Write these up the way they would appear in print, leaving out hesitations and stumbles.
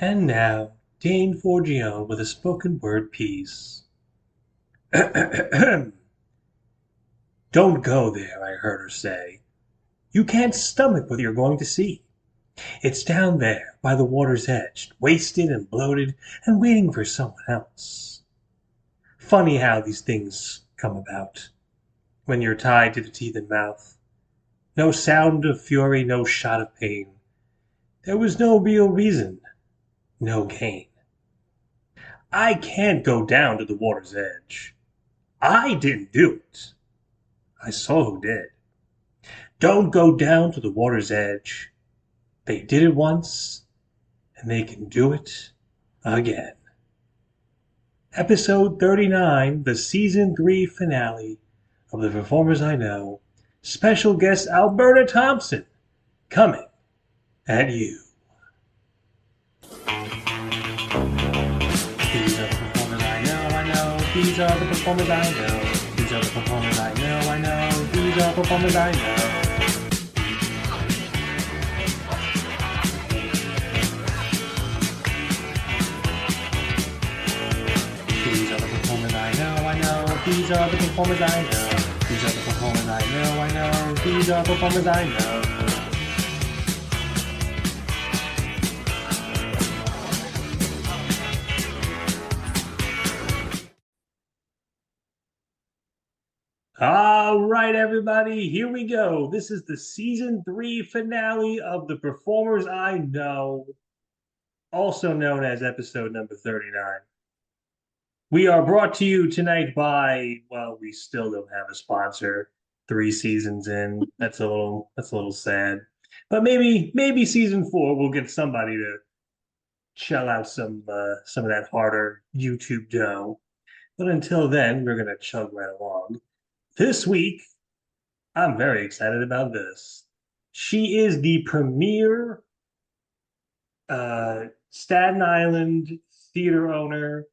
And now, Dane Forgione with a spoken word piece. Don't go there, I heard her say. You can't stomach what you're going to see. It's down there, by the water's edge, wasted and bloated and waiting for someone else. Funny how these things come about when you're tied to the teeth and mouth. No sound of fury, no shot of pain. There was no real reason, no gain. I can't go down to the water's edge. I didn't do it. I saw who did. Don't go down to the water's edge. They did it once, and they can do it again. Episode 39, the season 3 finale of The Performers I Know. Special guest Alberta Thompson coming at you. These are the performers I know. These are the performers I know. These are the performers I know. These are performers I know. These are the performers I know. These are the performers I know. These are the performers I know. These are performers I know. All right, everybody, here we go. This is the season 3 finale of The Performers I Know, also known as episode number 39. We are brought to you tonight by, well, we still don't have a sponsor 3 seasons in. That's a little sad. But maybe season 4 we'll get somebody to shell out some of that harder YouTube dough. But until then, we're gonna chug right along. This week, I'm very excited about this. She is the premier Staten Island theater owner,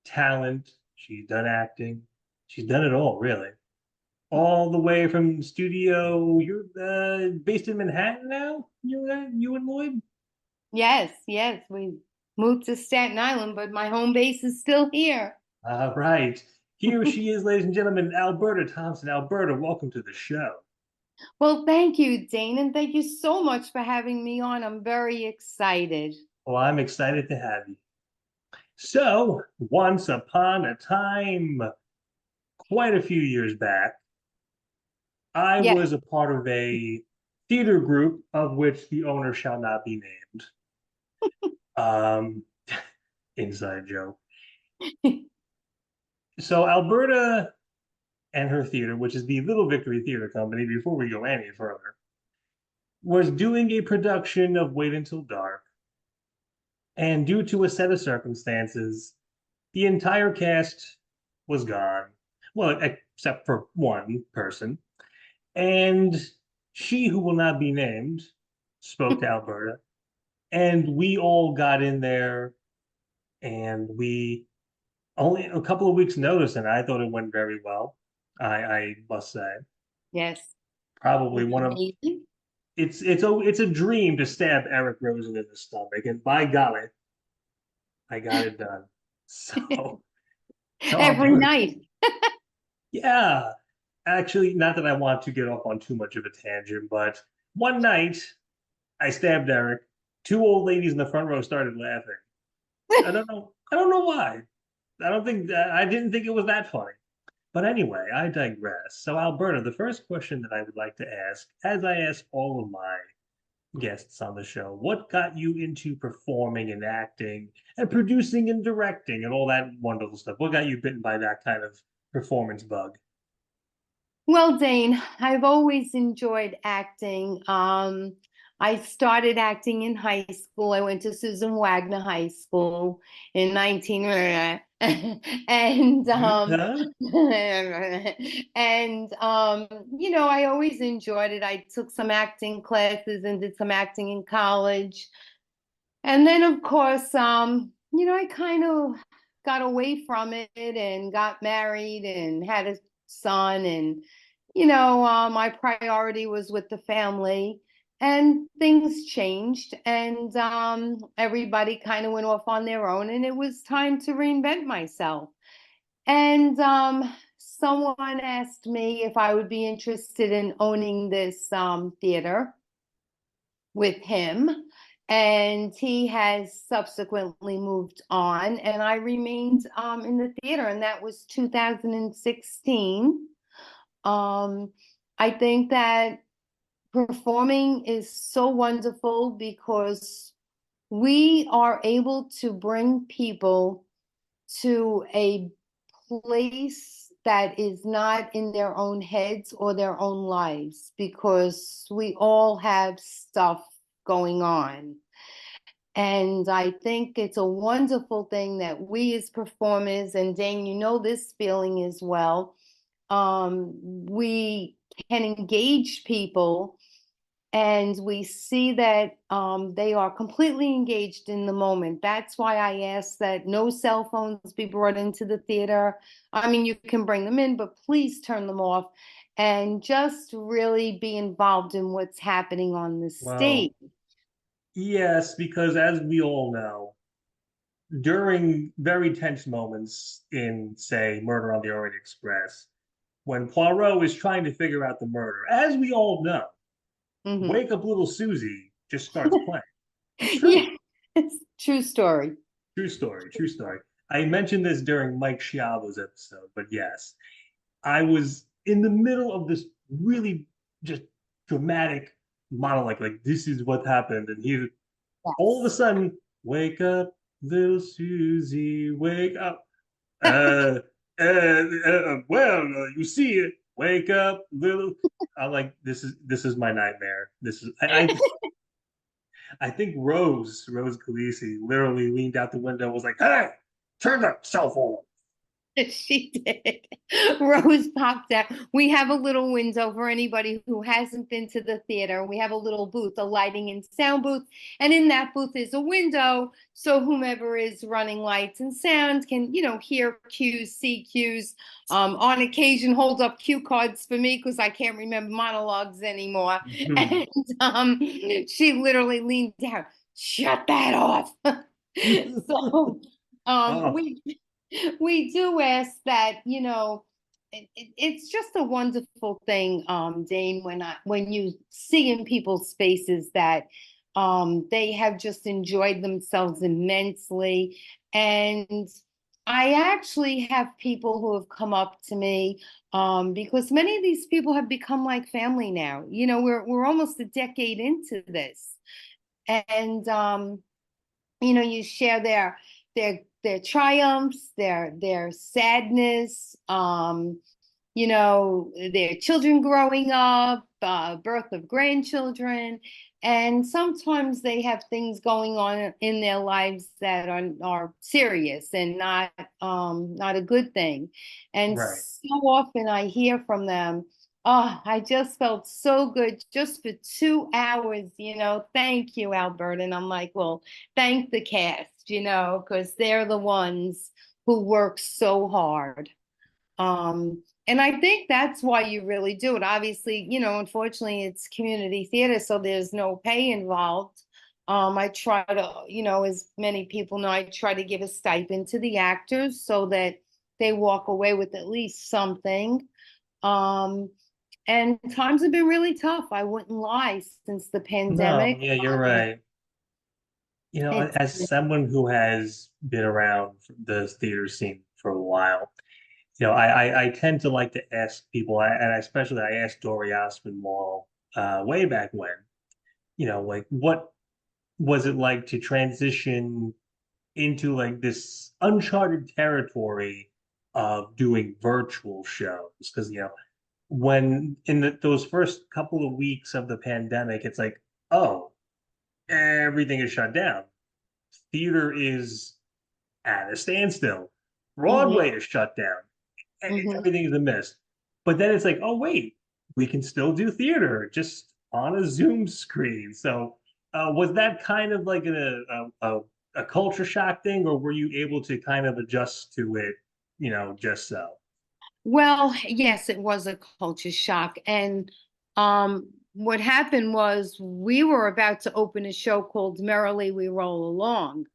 talent. She's done acting. She's done it all, really. All the way from studio. You're based in Manhattan now. You and Lloyd. Yes, yes, we moved to Staten Island, but my home base is still here. All right. Here she is, ladies and gentlemen, Alberta Thompson. Alberta, welcome to the show. Well, thank you, Dane, and thank you so much for having me on. I'm very excited. Well, I'm excited to have you. So, once upon a time, quite a few years back, I Yes. was a part of a theater group of which the owner shall not be named. Um, inside joke. So, Alberta and her theater, which is the Little Victory Theater Company, before we go any further, was doing a production of Wait Until Dark. And due to a set of circumstances, the entire cast was gone. Well, except for one person. And she, who will not be named, spoke to Alberta. And we all got in there, and we only a couple of weeks' notice, and I thought it went very well. I must say, Yes. probably It's one of amazing. it's a dream to stab Eric Rosen in the stomach, and by golly, I got it done. So, so Every Alberta, night. yeah, actually, not that I want to get off on too much of a tangent, but one night I stabbed Eric. Two old ladies in the front row started laughing. I don't know. I don't know why. I didn't think it was that funny. But anyway, I digress. So, Alberta, the first question that I would like to ask, as I ask all of my guests on the show, what got you into performing and acting and producing and directing and all that wonderful stuff? What got you bitten by that kind of performance bug? Well, Dane, I've always enjoyed acting. I started acting in high school. I went to Susan Wagner High School in 19 and Huh? I always enjoyed it. I took some acting classes and did some acting in college. And then of course, I kind of got away from it and got married and had a son, and my priority was with the family. and things changed, and everybody kind of went off on their own, and it was time to reinvent myself. And someone asked me if I would be interested in owning this theater with him. And he has subsequently moved on, and I remained in the theater, and that was 2016. Um, I think that performing is so wonderful because we are able to bring people to a place that is not in their own heads or their own lives, because we all have stuff going on. And I think it's a wonderful thing that we as performers, and Dane, you know this feeling as well, we can engage people, and we see that they are completely engaged in the moment. That's why I ask that no cell phones be brought into the theater. I mean, you can bring them in, but please turn them off and just really be involved in what's happening on the Well, stage. yes, because as we all know, during very tense moments in, say, Murder on the Orient Express, when Poirot is trying to figure out the murder, as we all know, Hmm. Wake Up Little Susie just starts playing. It's true. Yeah, it's true story. True story. True story. I mentioned this during Mike Schiavo's episode, but yes, I was in the middle of this really just dramatic monologue, like this is what happened, and he all of a Yes. sudden, wake up, little Susie, wake up. Uh, you see it. Wake up, little. I like this is my nightmare. This is I think Rose Khaleesi literally leaned out the window and was like, "Hey, turn the cell phone off." She did. Rose popped out. We have a little window for anybody who hasn't been to the theater. We have a little booth, a lighting and sound booth. And in that booth is a window. So whomever is running lights and sound can, hear cues, see cues. On occasion, hold up cue cards for me because I can't remember monologues anymore. And she literally leaned down, shut that off. So Oh, we do ask that, it's just a wonderful thing, Dane, when you see in people's faces that they have just enjoyed themselves immensely. And I actually have people who have come up to me, because many of these people have become like family now. We're almost a decade into this. And you share their triumphs, their sadness, their children growing up, birth of grandchildren, and sometimes they have things going on in their lives that are serious and not a good thing. And right. so often I hear from them, oh, I just felt so good just for 2 hours, thank you, Alberta. And I'm like, well, thank the cast, because they're the ones who work so hard. And I think that's why you really do it. Obviously, unfortunately, it's community theater, so there's no pay involved. I try to, as many people know, I try to give a stipend to the actors so that they walk away with at least something. Um, and times have been really tough. I wouldn't lie since the No, pandemic. yeah, you're right. It's As someone who has been around the theater scene for a while, I tend to like to ask people, and especially I asked Dory Aspinwall way back when, like what was it like to transition into like this uncharted territory of doing virtual shows? Because, when in those first couple of weeks of the pandemic, it's like, oh, everything is shut down. Theater is at a standstill. Mhm, Broadway is shut down. mhm. Everything is a mess. But then it's like, oh wait, we can still do theater just on a Zoom screen. So was that kind of like a culture shock thing, or were you able to kind of adjust to it, just so? Well, yes, it was a culture shock. And what happened was we were about to open a show called Merrily We Roll Along.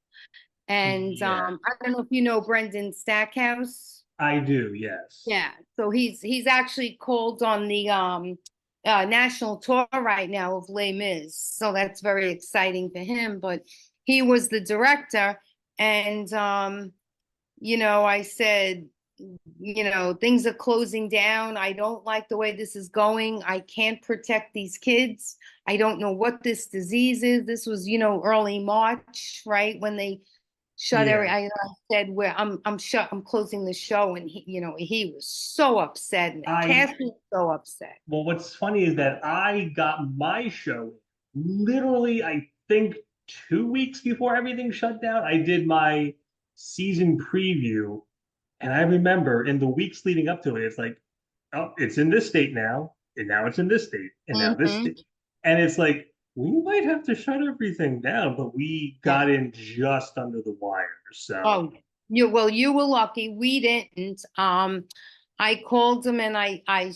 And Yeah, I don't know if you know Brendan Stackhouse. I do. Yes. Yeah, so he's actually called on the national tour right now of Les Mis, so that's very exciting for him. But he was the director, and I said, things are closing down. I don't like the way this is going. I can't protect these kids. I don't know what this disease is. This was, early March, right? When they shut every, Yeah. I said, where I'm closing the show. And he was so upset, and the I cast was so upset. Well, what's funny is that I got my show literally, I think 2 weeks before everything shut down. I did my season preview, and I remember in the weeks leading up to it, it's like, oh, it's in this state now, and now it's in this state, and now this Hmm. state. And it's like, we might have to shut everything down, but we Yeah. got in just under the wire. So Oh, you were lucky. We didn't. I called him and I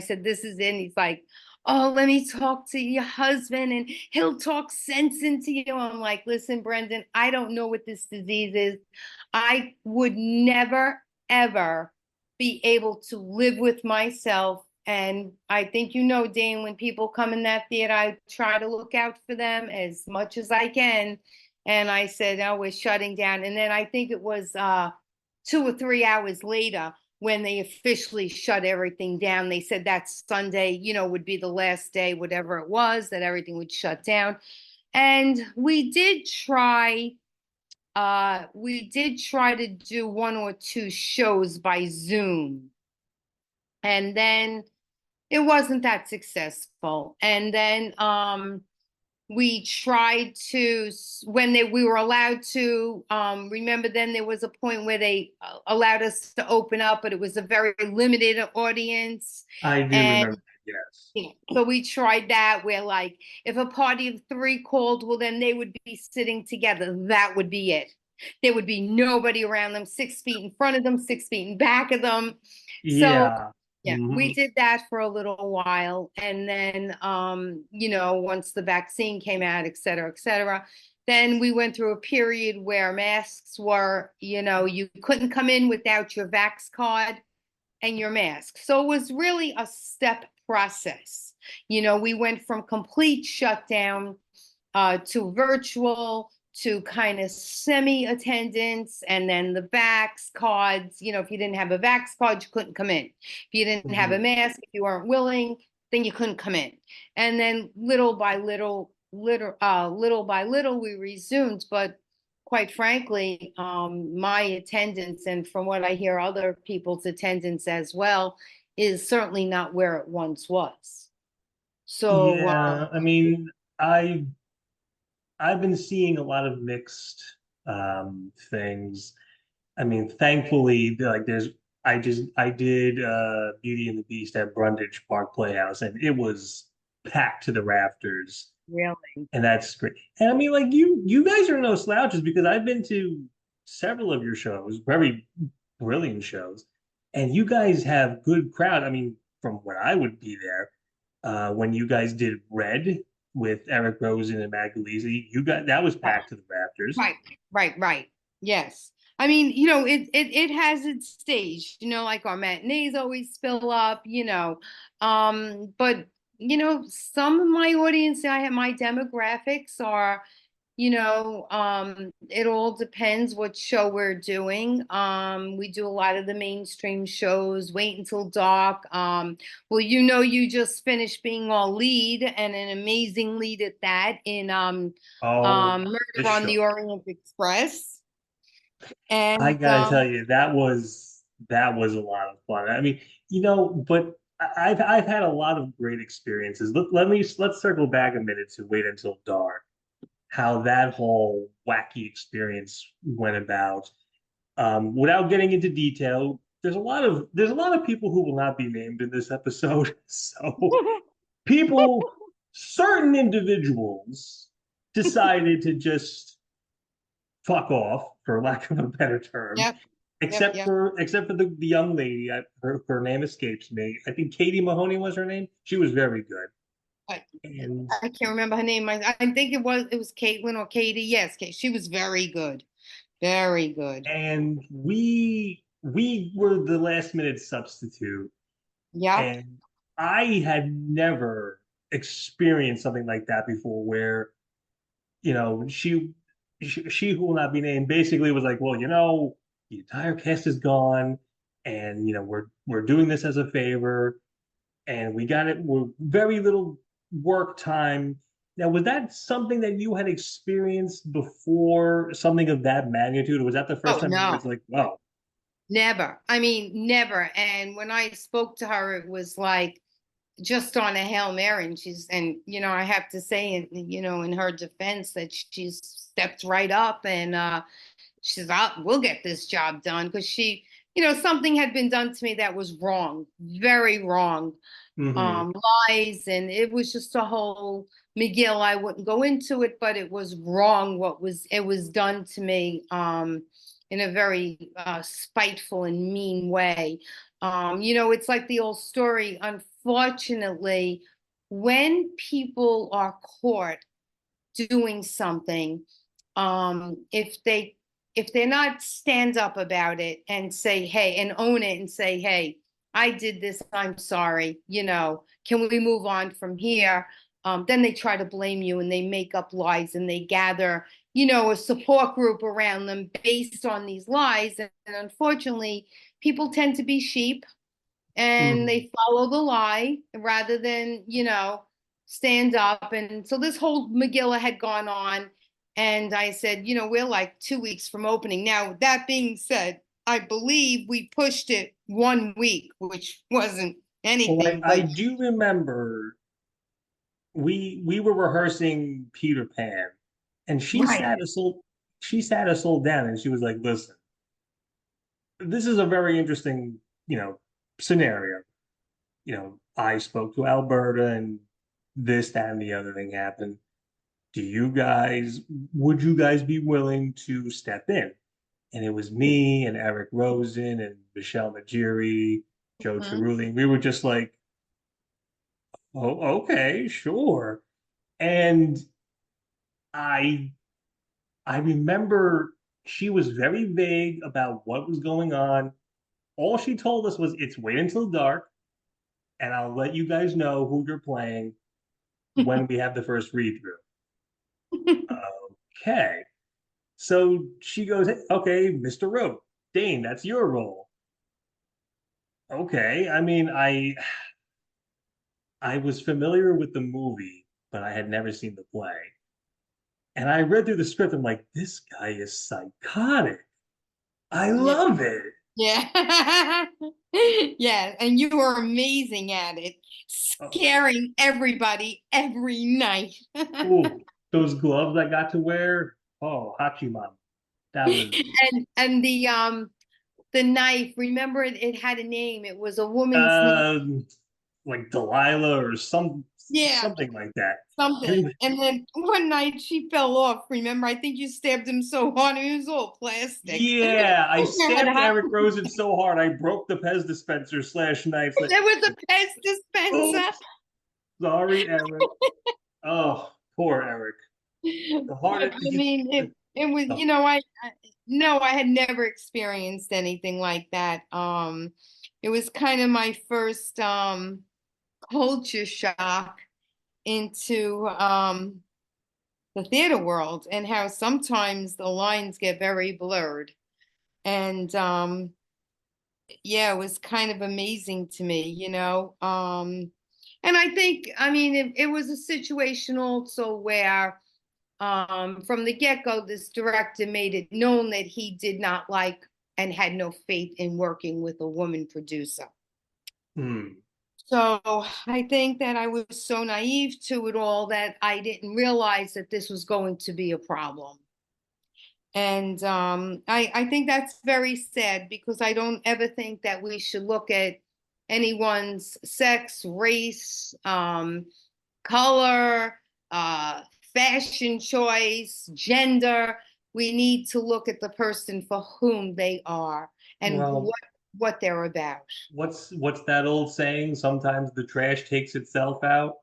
said, this is it. And he's like, oh, let me talk to your husband and he'll talk sense into you. I'm like, listen, Brendan, I don't know what this disease is. I would never, ever be able to live with myself. And I think, Dane, when people come in that theater, I try to look out for them as much as I can. And I said, oh, we're shutting down. And then I think it was 2 or 3 hours later when they officially shut everything down. They said that Sunday, would be the last day, whatever it was, that everything would shut down. And we did try to do 1 or 2 shows by Zoom. And then it wasn't that successful. And then we tried to, when we were allowed to, remember, then there was a point where they allowed us to open up, but it was a very limited audience. I do And remember, yes. so we tried that, where, like, if a party of 3 called, well, then they would be sitting together. That would be it. There would be nobody around them, 6 feet in front of them, 6 feet in back of them. So Yeah. yeah, we did that for a little while. And then, once the vaccine came out, et cetera, then we went through a period where masks were, you couldn't come in without your vax card and your mask. So it was really a step process. We went from complete shutdown to virtual to kind of semi-attendance, and then the vax cards. If you didn't have a vax card, you couldn't come in. If you didn't have a Mhm. mask, if you weren't willing, then you couldn't come in. And then little by little, we resumed. But quite frankly, my attendance, and from what I hear, other people's attendance as well, is certainly not where it once was. So, Yeah, I mean, I've been seeing a lot of mixed things. I mean, thankfully, like I did Beauty and the Beast at Brundage Park Playhouse, and it was packed to the rafters, really. and that's great. And I mean, like you guys are no slouches because I've been to several of your shows, very brilliant shows, and you guys have good crowd. I mean, from when I would be there, when you guys did Red with Eric Rosen and Magalisi, you got that was packed to the rafters. Right, right. Yes. I mean, it has its stage, like our matinees always fill up, but some of my audience, I have my demographics are, it all depends what show we're doing. We do a lot of the mainstream shows, Wait Until Dark. Well, you just finished being our lead, and an amazing lead at that, in Oh, this Murder on show. the Orient Express. I And gotta tell you, that was a lot of fun. I mean, but I've had a lot of great experiences. Let's circle back a minute to Wait Until Dark. How that whole wacky experience went about. Without getting into detail, there's a lot of people who will not be named in this episode. So people, certain individuals, decided to just fuck off, for lack of a better term. yep, yep, Except yep. for the young lady, her name escapes me. I think Katie Mahoney was her name. She was very good. I, and I can't remember her name. I think it was Caitlin or Katie. Yes, Kate. She was very good. Very good. we were the last minute substitute, Yep. and I had never experienced something like that before, where she who will not be named basically was like, well, the entire cast is gone, and we're doing this as a favor, and we got it. We're very little work time. Now, was that something that you had experienced before, something of that magnitude, or was that the first Oh time you no, was like, "Wow"? never. I mean, never. And when I spoke to her, it was like just on a Hail Mary. And I have to say, in her defense, that she's stepped right up and she says, we'll get this job done because something had been done to me that was wrong, very wrong, Hmm. lies, and it was just a whole McGill. I wouldn't go into it, but it was wrong it was done to me in a very spiteful and mean way. It's like the old story. Unfortunately, when people are caught doing something, if they're not stand up about it and say, hey, and own it and say, hey, I did this, I'm sorry, can we move on from here? Then they try to blame you and they make up lies and they gather, a support group around them based on these lies. And unfortunately, people tend to be sheep and Hmm. they follow the lie rather than, stand up. And so this whole Megillah had gone on. And I said, we're like 2 weeks from opening. Now, that being said, I believe we pushed it 1 week, which wasn't Well, anything, I but do remember we were rehearsing Peter Pan, and right. she sat us all down, and she was like, "Listen, this is a very interesting, scenario. I spoke to Alberta, and this, that, and the other thing happened. Do you guys, would you guys be willing to step in?" And it was me and Eric Rosen and Michelle Magiri, Joe Mhm. Cerulli. We were just like, "Oh, okay, sure." And I I remember she was very vague about what was going on. All she told us was, "It's wait until dark, and I'll let you guys know who you're playing when we have the first read through." Okay. So she goes, "Hey, okay, Mr. Rowe, Dane, that's your role." Okay. I mean, I was familiar with the movie, but I had never seen the play. And I read through the script. I'm like, this guy is psychotic. I Yeah. love it. Yeah. Yeah. And you were amazing at it, Oh, scaring everybody every night. ooh, those gloves I got to wear. Oh, Hachiman. That was And the knife, remember it had a name. It was a woman's name. um like Delilah or Yeah, something like that. And it something. was, And then one night she fell off. Remember, I think you stabbed him so hard it was all plastic. yeah, I Remember stabbed that? Eric Rosen so hard I broke the Pez dispenser slash knife. Like, There was a Pez dispenser. oops, sorry, Eric. Oh, poor Eric. The But hardest. I mean, it was, Oh, no, I had never experienced anything like that. It was kind of my first culture shock into the theater world and how sometimes the lines get very blurred. And yeah, it was kind of amazing to me. And I think, I mean, it was a situation also where from the get-go, this director made it known that he did not like and had no faith in working with a woman producer. hmm. So I think that I was so naive to it all that I didn't realize that this was going to be a problem. And I think that's very sad because I don't ever think that we should look at anyone's sex, race, color, uh, fashion choice, gender. We need to look at the person for whom they are and Well, what they're about. what's that old saying? Sometimes the trash takes itself out.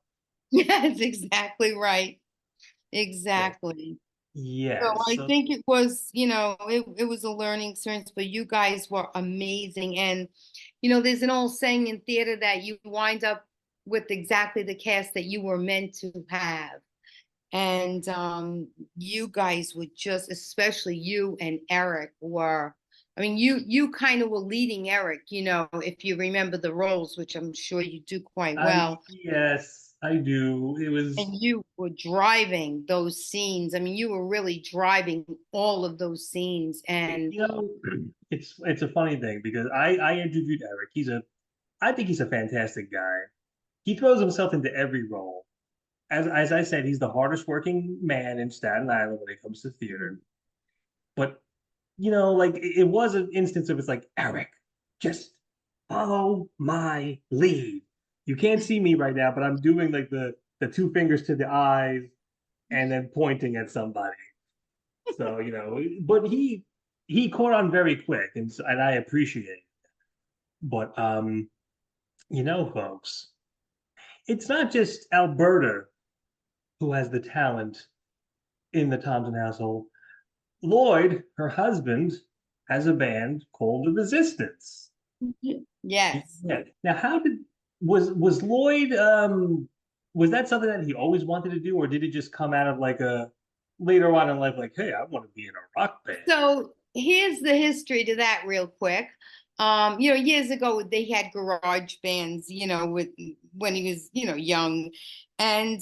Yes, exactly right. So, Exactly. So yes. I So think it was, it was a learning experience, but you guys were amazing. And, there's an old saying in theater that you wind up with exactly the cast that you were meant to have. And you guys would just, especially you and Eric were, I mean, you kind of were leading Eric, if you remember the roles, which I'm sure you do quite I well. yes, I do. It was And you were driving those scenes. I mean, you were really driving all of those scenes. And you know, it's a funny thing because I interviewed Eric. I think he's a fantastic guy. He throws himself into every role. As I said, he's the hardest working man in Staten Island when it comes to theater. But like it was an instance of it's like, Eric, just follow my lead. You can't see me right now, but I'm doing like the two fingers to the eyes and then pointing at somebody. So, but he caught on very quick and I appreciate it. But folks, it's not just Alberta who has the talent in the Thompson household. Lloyd, her husband, has a band called The Resistance. yes. Yeah. Now, how did was Lloyd was that something that he always wanted to do, or did it just come out of like a later on in life, like, hey, I want to be in a rock band? So here's the history to that real quick. Years ago they had garage bands, with when he was, young. And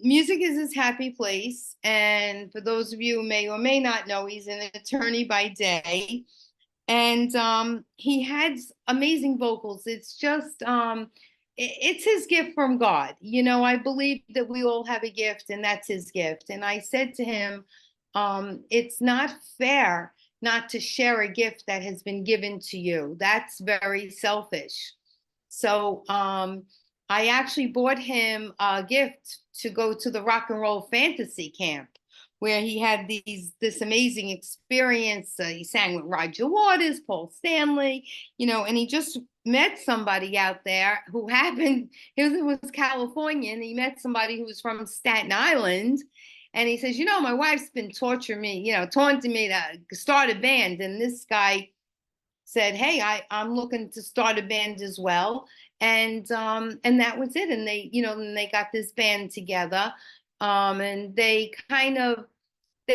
music is his happy place. And for those of you who may or may not know, he's an attorney by day. And he had amazing vocals. It's just it's his gift from God. I believe that we all have a gift, and that's his gift. And I said to him, it's not fair not to share a gift that has been given to you. That's very selfish. So I actually bought him a gift to go to the rock and roll fantasy camp where he had this amazing experience. He sang with Roger Waters, Paul Stanley, and he just met somebody out there who happened, it was California, and he met somebody who was from Staten Island. And he says, my wife's been torturing me, taunting me to start a band. And this guy said, "Hey, I'm looking to start a band as well," and that was it. And they got this band together, and they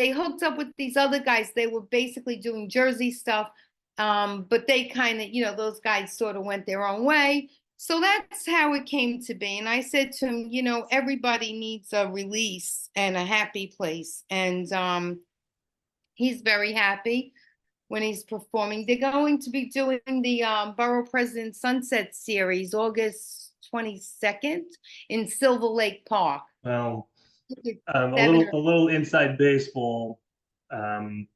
hooked up with these other guys. They were basically doing Jersey stuff, but they kind of those guys sort of went their own way. So that's how it came to be. And I said to him, everybody needs a release and a happy place, and he's very happy when he's performing. They're going to be doing the Borough President Sunset Series August 22nd in Silver Lake Park. Well, It's a seven little or a little inside baseball. Um,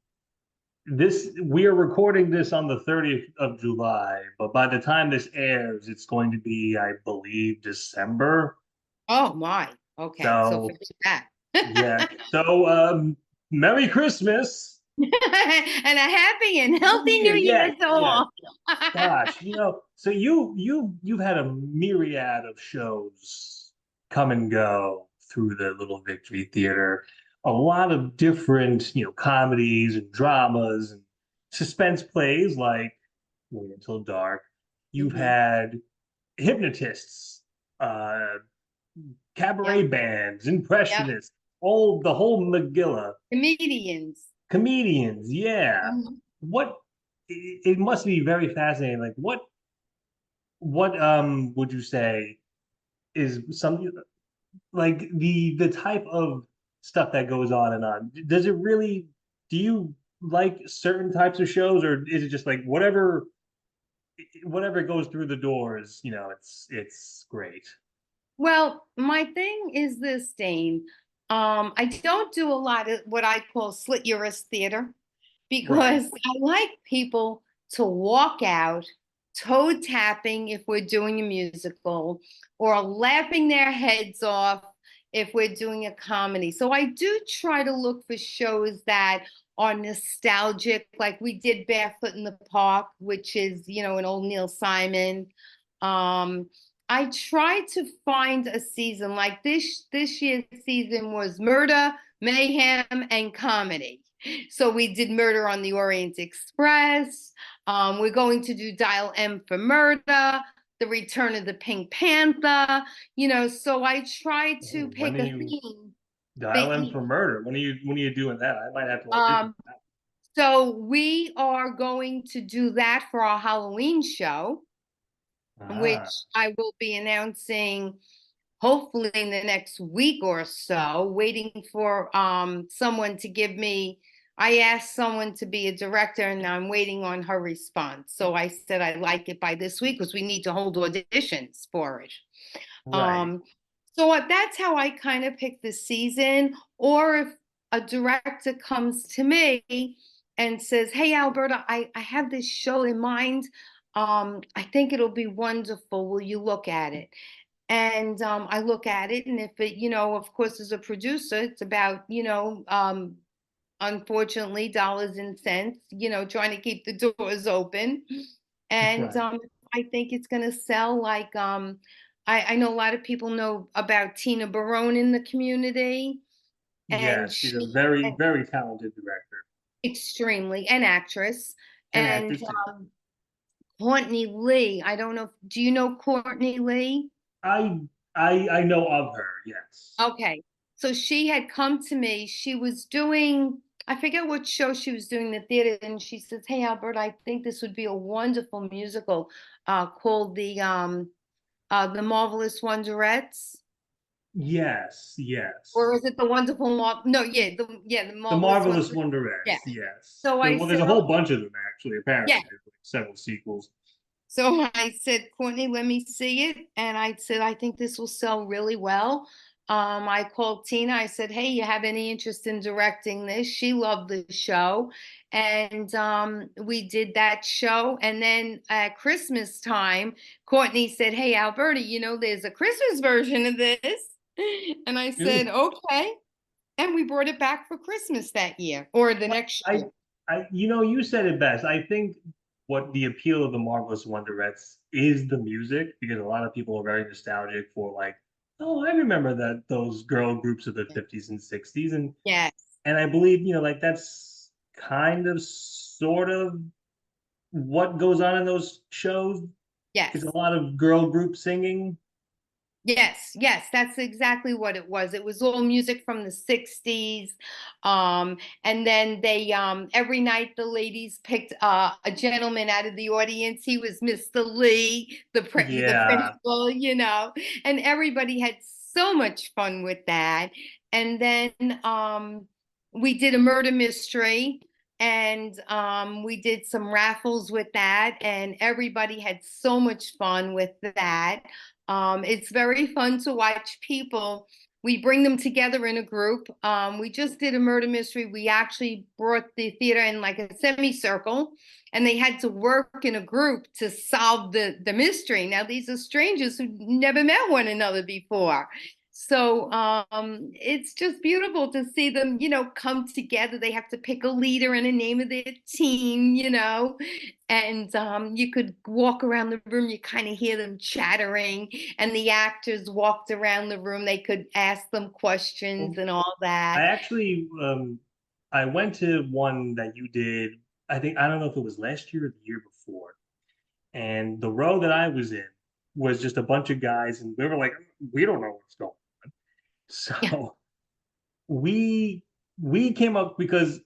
this we are recording this on the 30th of July, but by the time this airs, it's going to be, I believe, December. oh my. Okay, so So forget that. yeah. So Merry Christmas. And a happy and New healthy Year. new year Yes, to yes. all. Gosh, so you've had a myriad of shows come and go through the Little Victory Theater. A lot of different, comedies and dramas and suspense plays like Wait Until Dark. You've Mhm. had hypnotists, uh, Yep, cabaret bands, yep. impressionists, all the whole Megillah. Comedians. Comedians, yeah. Mhm. What it must be very fascinating. Like what would you say is some like the type of stuff that goes on and on? Does it really do you like certain types of shows, or is it just like whatever goes through the doors, it's great. Well, my thing is this, Dane. I don't do a lot of what I call slit your wrist theater Right. because I like people to walk out toe tapping if we're doing a musical or laughing their heads off if we're doing a comedy. So I do try to look for shows that are nostalgic, like we did Barefoot in the Park, which is, an old Neil Simon. Um, I tried to find a season like this year's season was murder, mayhem, and comedy. So we did Murder on the Orient Express. We're going to do Dial M for Murder, The Return of the Pink Panther. So I tried to Oh, when pick are a you theme. dial in The for murder? When are you doing that? I might have to audition um, for that. so we are going to do that for our Halloween show, Ah, which I will be announcing hopefully in the next week or so, waiting for someone to give me. I asked someone to be a director and I'm waiting on her response. So I said I'd like it by this week because we need to hold auditions for it. right. Um, so that's how I kind of pick the season. Or if a director comes to me and says, "Hey, Alberta, I have this show in mind. I think it'll be wonderful. Will you look at it?" And I look at it, and if it, of course, as a producer, it's about, unfortunately, dollars and cents, trying to keep the doors open. And Right. I think it's going to sell like, I know a lot of people know about Tina Barone in the community, and Yes, she's a she very, very talented director extremely an actress. and And actress too. Courtney Lee, I don't know, do you know Courtney Lee? I I know of her. Yes. Okay. So she had come to me. She was doing, I forget what show she was doing in the theater, and she says, "Hey, Albert, I think this would be a wonderful musical called the Marvelous Wonderettes." Yes. Or Yes. is it the Wonderful No, the The Marvelous Marvelous Wonderettes. Yeah. Wonderettes. Yes. So I Well, there's said, a "Oh, whole bunch of them actually. yeah." Apparently, there's like several sequels. So I said, "Courtney, let me see it." And I said, "I think this will sell really well." I called Tina. I said, "Hey, you have any interest in directing this?" She loved the show. And we did that show. And then at Christmas time, Courtney said, "Hey, Alberta, there's a Christmas version of this." And I said, Ooh. "Okay." And we brought it back for Christmas that year or the next I, year. you said it best. I think what the appeal of the Marvelous Wonderettes is the music, because a lot of people are very nostalgic for like, oh, I remember that those girl groups of the 50s and 60s, Yes. and I believe like that's kind of sort of what goes on in those shows is a Yes. lot of girl group singing. Yes, yes, that's exactly what it was. It was all music from the 60s. And then they every night the ladies picked a gentleman out of the audience. He was Mr. Lee, the Yeah. principal, and everybody had so much fun with that. And then we did a murder mystery and we did some raffles with that, and everybody had so much fun with that. It's very fun to watch people. We bring them together in a group. We just did a murder mystery. We actually brought the theater in like a semicircle, and they had to work in a group to solve the mystery. Now, these are strangers who never met one another before. So it's just beautiful to see them, come together. They have to pick a leader and a name of their team, and you could walk around the room, you kind of hear them chattering, and the actors walked around the room, they could ask them questions Well, and all I that. actually I went to one that you did. I think I don't know if it was last year or the year before. And the row that I was in was just a bunch of guys, and we were like, we don't know what's going on. Yeah. So we came up because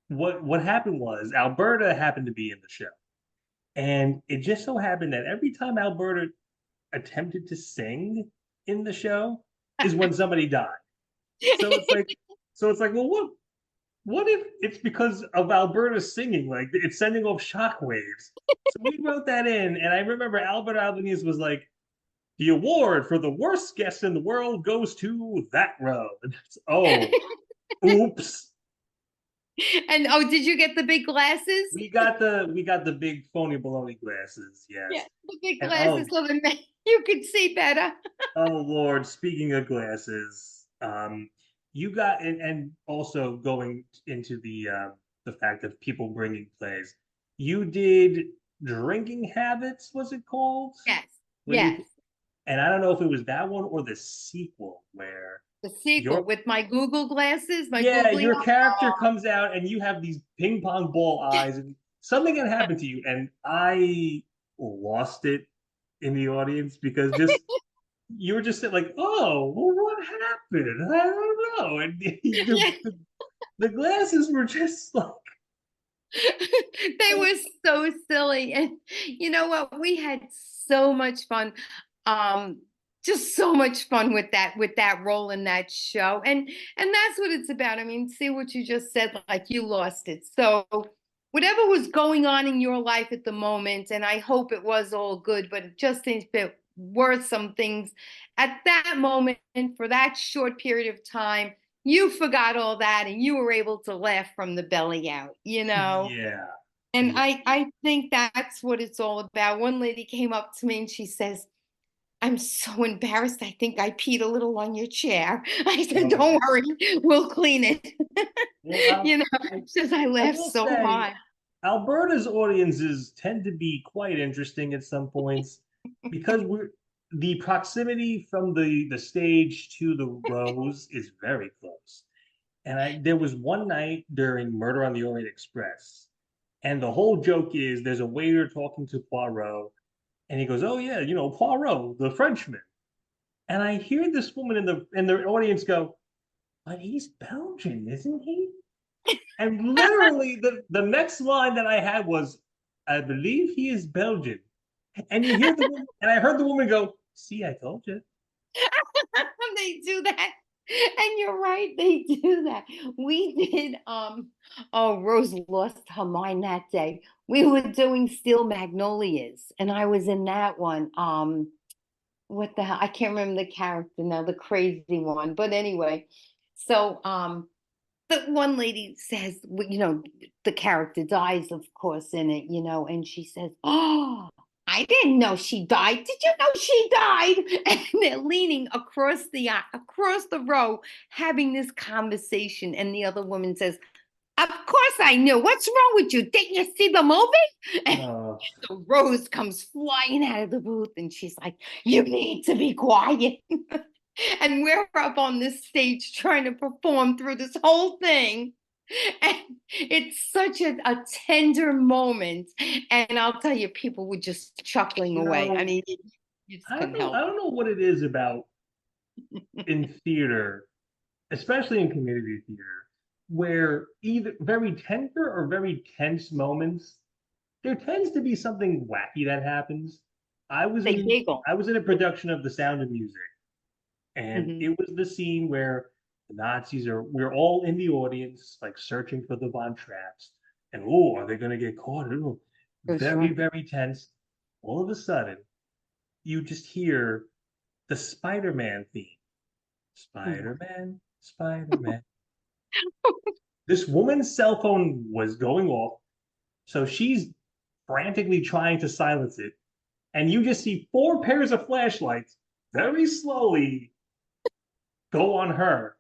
what happened was Alberta happened to be in the show. And it just so happened that every time Alberta attempted to sing in the show is when somebody died. So it's like well, what if it's because of Alberta singing? Like it's sending off shockwaves. So we wrote that in, and I remember Albert Albanese was like, "The award for the worst guest in the world goes to that row." And it's, oh, oops. And oh, did you get the big glasses? We got the big phony baloney glasses, Yeah, yes. the big And glasses so that you could see better. oh Lord, speaking of glasses, you got and also going into the fact of people bringing plays, you did Drinking Habits, was it called? Yes, Where you yes. And I don't know if it was that one or the sequel where The sequel your with my Google glasses, my yeah, googly. your character comes out and you have these ping pong ball eyes and something can happen to you. And I lost it in the audience because just you were just like, oh, well, what happened? I don't know. And the glasses were just like, They were so silly. And you know what? We had so much fun. Um, just so much fun with that role in that show. And that's what it's about. I mean, see what you just said, like you lost it. So whatever was going on in your life at the moment, and I hope it was all good, but just if it were some things at that moment for that short period of time, you forgot all that and you were able to laugh from the belly out, you know? yeah, And yeah. I think that's what it's all about. One lady came up to me and she says, I'm so embarrassed. I think I peed a little on your chair. I said, Oh, don't yeah. worry, we'll clean it. Well, You know, I, she says I I laughed will so say hard. Alberta's audiences tend to be quite interesting at some points because we're the proximity from the stage to the rows is very close. And there was one night during Murder on the Orient Express, and the whole joke is there's a waiter talking to Poirot, and he goes, "Oh yeah, you know Poirot, the Frenchman." And I hear this woman in the audience go, "But he's Belgian, isn't he?" And literally the next line that I had was, I believe he is Belgian. And you hear the woman, and I heard the woman go, see, I told you. They do that. And you're right, they do that. We did oh, Rose lost her mind that day. We were doing Steel Magnolias and I was in that one. What the hell? I can't remember the character now, the crazy one. But anyway, so the one lady says, you know, the character dies, of course, in it, you know, and she says, oh, I didn't know she died. Did you know she died? And they're leaning across the row, having this conversation. And the other woman says, of course I knew. What's wrong with you? Didn't you see the movie? And Uh, so Rose comes flying out of the booth and she's like, you need to be quiet. And we're up on this stage trying to perform through this whole thing. And it's such a tender moment. And I'll tell you, people were just chuckling you away. I know, mean, you just couldn't I help don't know what it is about in theater, especially in community theater, where either very tender or very tense moments, there tends to be something wacky that happens. I was they in giggle. I was in a production of The Sound of Music, and Mhm. it was the scene where the Nazis we're all in the audience, like searching for the Von Trapps. And oh, are they going to get caught? Ooh, That's very, right. very tense. All of a sudden, you just hear the Spider Man theme. Mhm. Spider Man, Spider Man. This woman's cell phone was going off, so she's frantically trying to silence it. And you just see four pairs of flashlights very slowly go on her,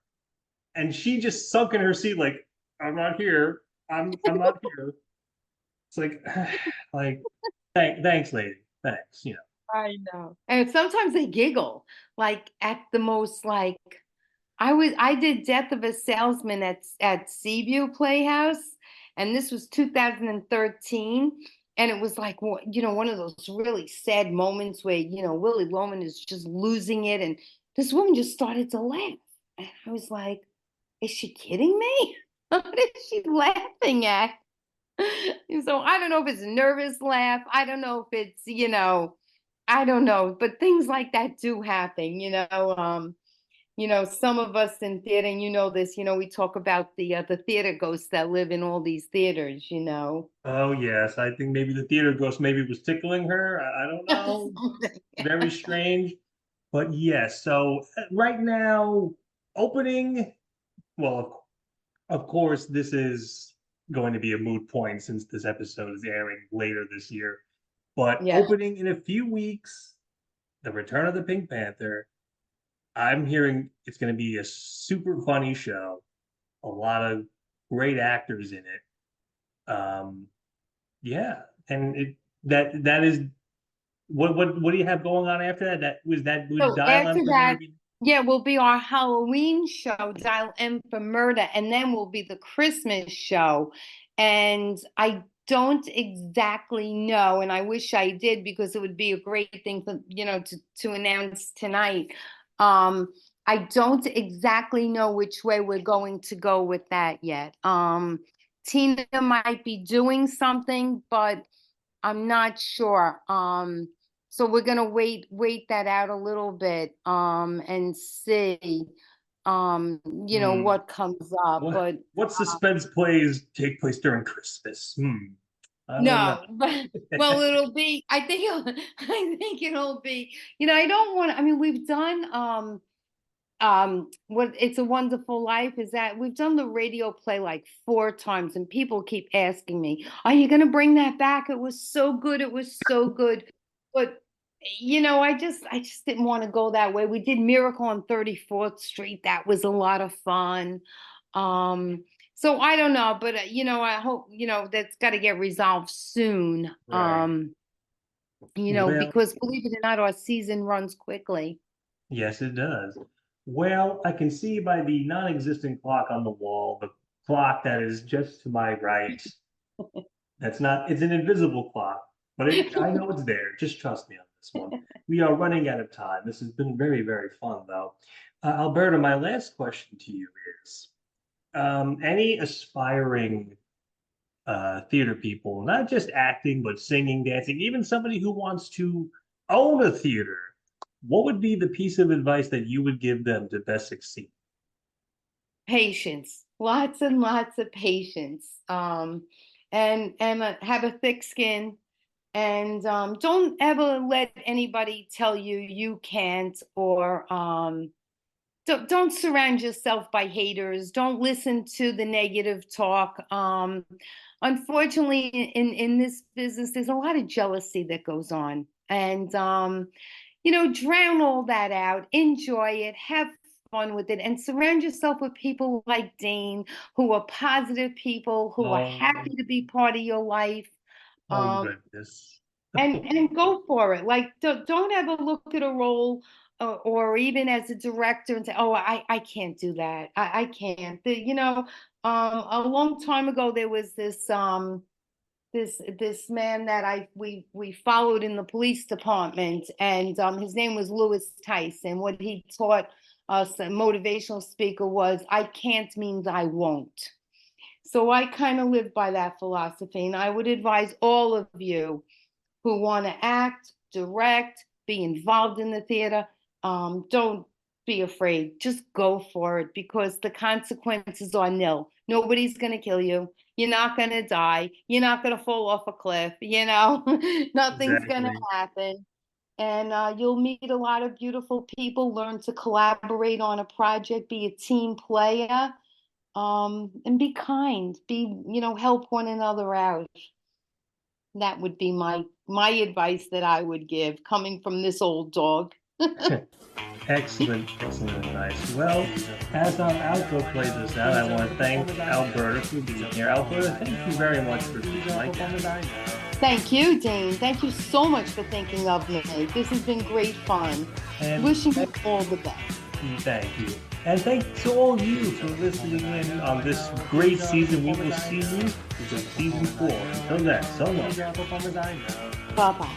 and she just sunk in her seat like, I'm not here. I'm not here. It's like like thanks, lady. Thanks. You know. I know. And sometimes they giggle, like at the most, like I did Death of a Salesman at Seaview Playhouse, and this was 2013, and it was like you know, one of those really sad moments where you know Willie Loman is just losing it, and this woman just started to laugh, and I was like, is she kidding me? What is she laughing at? So I don't know if it's a nervous laugh. I don't know if it's, you know, I don't know, but things like that do happen, you know, some of us in theater, and you know this, you know, we talk about the theater ghosts that live in all these theaters, you know. Oh yes, I think maybe the theater ghost maybe was tickling her. I don't know. Very strange. But yes, so right now, opening, well, of course, this is going to be a moot point since this episode is airing later this year. But Yeah. opening in a few weeks, The Return of the Pink Panther. I'm hearing it's going to be a super funny show. A lot of great actors in it. Yeah, and that is What do you have going on after that? That was that would So dial after M for that, Murder. yeah, will be our Halloween show, Dial M for Murder, and then will be the Christmas show. And I don't exactly know, and I wish I did because it would be a great thing for, to announce tonight. Um, I don't exactly know which way we're going to go with that yet. Tina might be doing something, but I'm not sure. So we're gonna wait that out a little bit, and see, Hmm. what comes up. What But what suspense plays take place during Christmas? I don't know. no, but well, it'll be. I think I think it'll be. I don't want. I mean, we've done what It's a Wonderful Life, is that we've done the radio play like 4 times, and people keep asking me, are you going to bring that back? It was so good, it was so good. But I just didn't want to go that way. We did Miracle on 34th Street. That was a lot of fun. um so I don't know, but I hope that's got to get resolved soon. Right. Well, Because believe it or not, our season runs quickly. yes, it does. Well, I can see by the non-existent clock on the wall, the clock that is just to my right. That's not, it's an invisible clock, but I know it's there. Just trust me on this one. We are running out of time. This has been very, very fun, though. Alberta, my last question to you is, any aspiring theater people, not just acting, but singing, dancing, even somebody who wants to own a theater, what would be the piece of advice that you would give them to best succeed? Patience, lots and lots of patience. And have a thick skin, and don't ever let anybody tell you you can't, or don't surround yourself by haters. Don't listen to the negative talk. Unfortunately, in this business, there's a lot of jealousy that goes on, and drown all that out, enjoy it, have fun with it, and surround yourself with people like Dane, who are positive people, who are Oh, happy to be part of your life. oh Um, goodness. and go for it. Like, don't ever look at a role, or even as a director, and say, "Oh, I can't do that. I can't." A long time ago, there was this man that we followed in the police department, and his name was Lewis Tice, and what he taught us, a motivational speaker, was, "I can't means I won't." So I kind of live by that philosophy, and I would advise all of you who want to act, direct, be involved in the theater, don't be afraid. Just go for it, because the consequences are nil. Nobody's going to kill you. You're not going to die. You're not going to fall off a cliff. Nothing's going to Exactly. happen. And you'll meet a lot of beautiful people, learn to collaborate on a project, be a team player, and be kind. Help one another out. That would be my advice that I would give, coming from this old dog. Excellent, excellent advice. Well, as our outro plays us out, I want to thank Alberta for being here. Alberta, thank you very much for being my guest. Thank you, Dean. Thank you so much for thinking of me. This has been great fun. And Wishing you all the best. thank you. And thanks to all you for listening in on this great season. We will see you in season 4. Until then, so long. Bye bye.